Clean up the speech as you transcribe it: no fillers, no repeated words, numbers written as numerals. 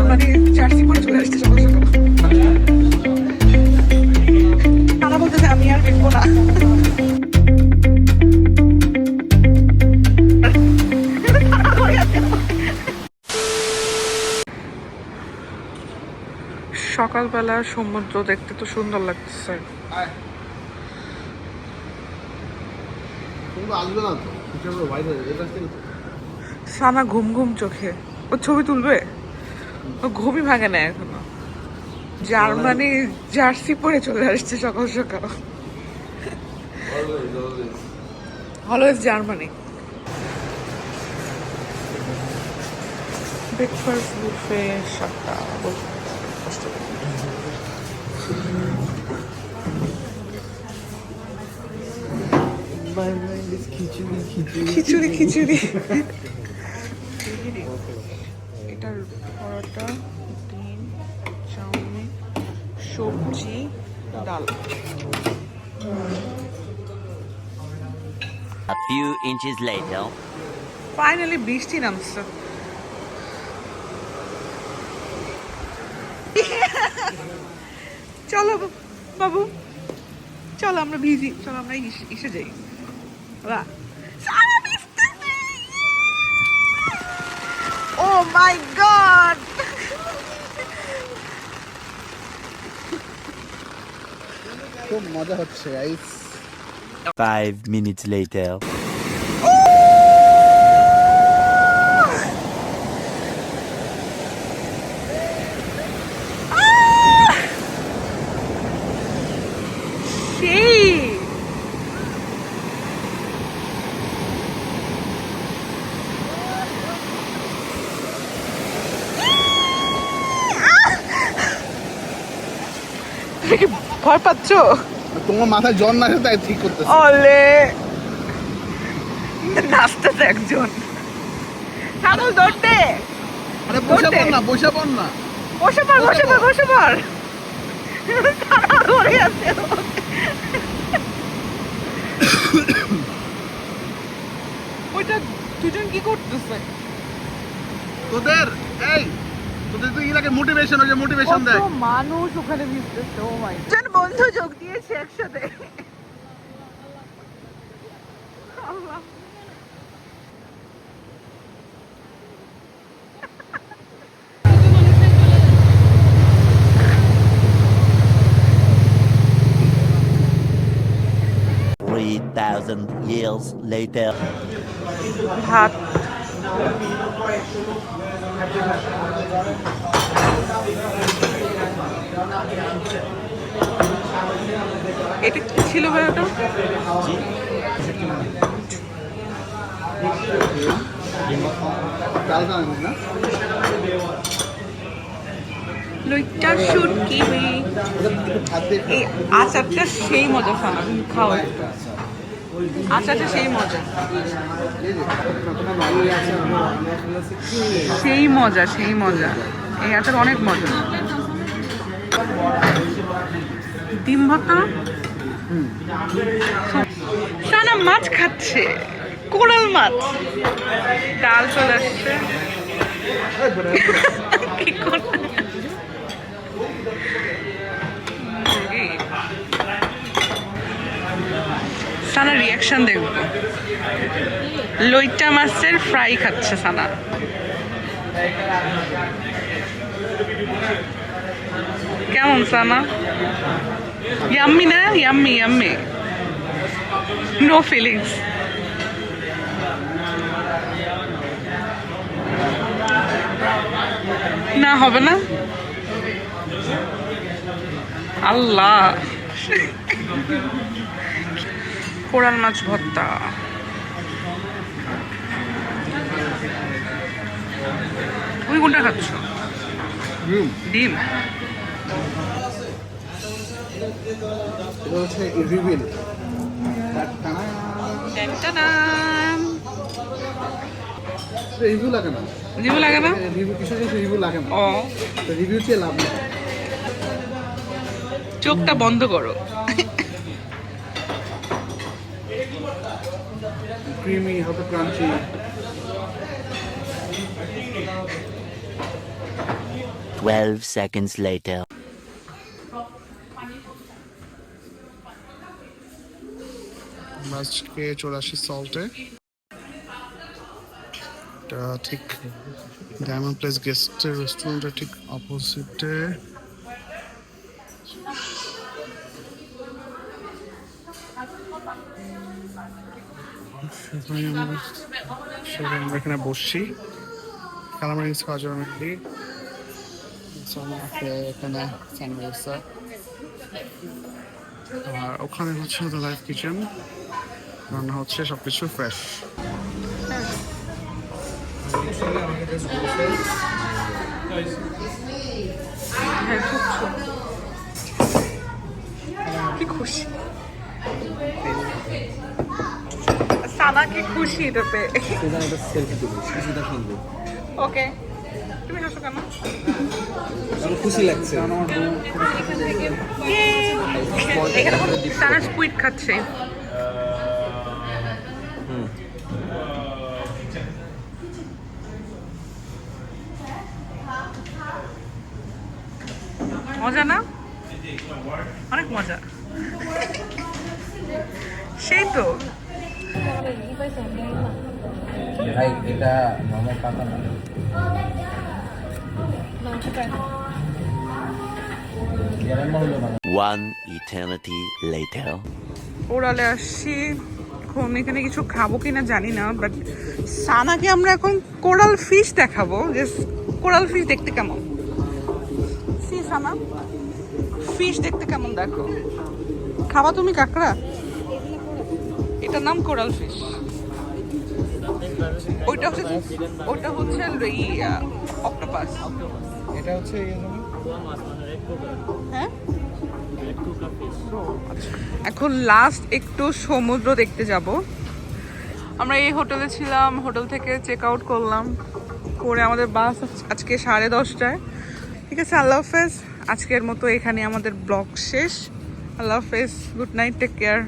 Germany jersey পরে চলে আসছে সকাল সকাল। তারা বলতেছে আমি আর বেচবো না। সকালবেলা সমুদ্র দেখতে তো সুন্দর লাগতেছে। সানা ঘুম ঘুম চোখে, ও ছবি তুলবে, ও ঘুমই ভাঙে না এখনো। জার্মানি জার্সি পরে চলে আসছে সকাল সকাল। Always Germany. ব্রেকফাস্ট বুফে 7টা। খিচুড়ি খিচুড়ি। এটার পরোটা, ডিম, চাউমিন, সবজি, ডাল। A few inches later. Finally বৃষ্টি নামছে। চলো বাবু, চলো আমরা ভিজি, চলো আমরা এসে যাই। ও মাই গড, খুব মজা হচ্ছে গাইস। 5 minutes later. সেই তুমি কি ভয় পাচ্ছ? তোমার মাথায় জ্বর না তাই ঠিক করতেছে। ওলে নাচতেছে একজন। সাদল ধরতে, আরে বসে পড় না, বসে পড় না। বসে পড় বসে পড় বসে পড়। সারা ধরে আছে। ওইটা দুজন কি করতেছে? তোদের এই তোদের তো ইলাকে মোটিভেশন, ওই যে মোটিভেশন দেয়। কত মানুষ ওখানে ভিজতেছে। ও মাই গড, বন্ধু যোগ দিয়েছে একসাথে। আল্লাহ। $3,000 years later. ভাত, এটা কি ছিল ভাই? ওটা ডালটা আনিস না? লইটা শুটকি। ভাত দিয়ে এই আচারটা সেই মজা, খানা তুমি খাও। আচারটা সেই মজা, সেই মজা, সেই মজা। এই আচার অনেক মজা। ডিম ভাতা। সানা মাছ খাচ্ছে, কোরাল মাছ। ডাল চলে আসছে। কি করবে? সানা রিয়াকশন দেখবো। লইটা মাছের ফ্রাই খাচ্ছে সানা। কেমন সানা? ইয়াম্মি না? Yummy yummy. No feelings. না হবে না। আল্লাহ। কোরাল মাছ ভর্তা। তুমি কোনটা খাচ্ছ? ডিম। এটা হচ্ছে রিভিল। রিভিউ লাগে না, রিভিউ লাগে না? রিভিউ কিছু কিছু রিভিউ লাগে না। ও, তো রিভিউ চেয়ে লাভ নেই। চোখটা বন্ধ করো। ক্রিমি, হালকা ক্রাঞ্চি। 12 seconds later. আমরা আজকে চলে আসি সল্টে, এটা ঠিক ডায়মন্ড প্লেস গেস্টের রেস্টুরেন্টের ঠিক অপোজিটে। আমরা এখানে বসছি কালামারিন্স খাওয়ার জন্য রেডি। এখানে সানরাইজা, আর ওখানে হচ্ছে দ্য লাইভ কিচেন, রান্না হচ্ছে সবকিছু ফ্রেশ। হ্যাঁ, কি খুশি সানা, কি খুশি এটাতে। ওকে, তুমি হাসো কেন? খুশি লাগছে। সানা স্কুইড খাচ্ছে। মজা না? অনেক মজা। সেই তো ভাই এটা মামার পাতা না। One eternity later. ওরালে আসছি এখন। এখানে কিছু খাবো কিনা জানি না, বাট সানাকে আমরা এখন কোরাল ফিশ দেখাবো। যে কোরাল ফিশ দেখতে কেমন, সি সানা ফিশ দেখতে কেমন দেখো। খাবা তুমি কাঁকড়া? এটার নাম কোরাল ফিশ। ওইটা হচ্ছে অক্টোপাস। এটা হচ্ছে হ্যাঁ, এখন লাস্ট একটু সমুদ্র দেখতে যাব। আমরা এই হোটেলে ছিলাম, হোটেল থেকে চেক আউট করলাম, করে আমাদের বাস আজকে 10:30টায়। ঠিক আছে, আল্লাহ হাফেজ। আজকের মতো এখানে আমাদের ব্লগ শেষ। আল্লাহ হাফেজ, গুড নাইট, টেক কেয়ার।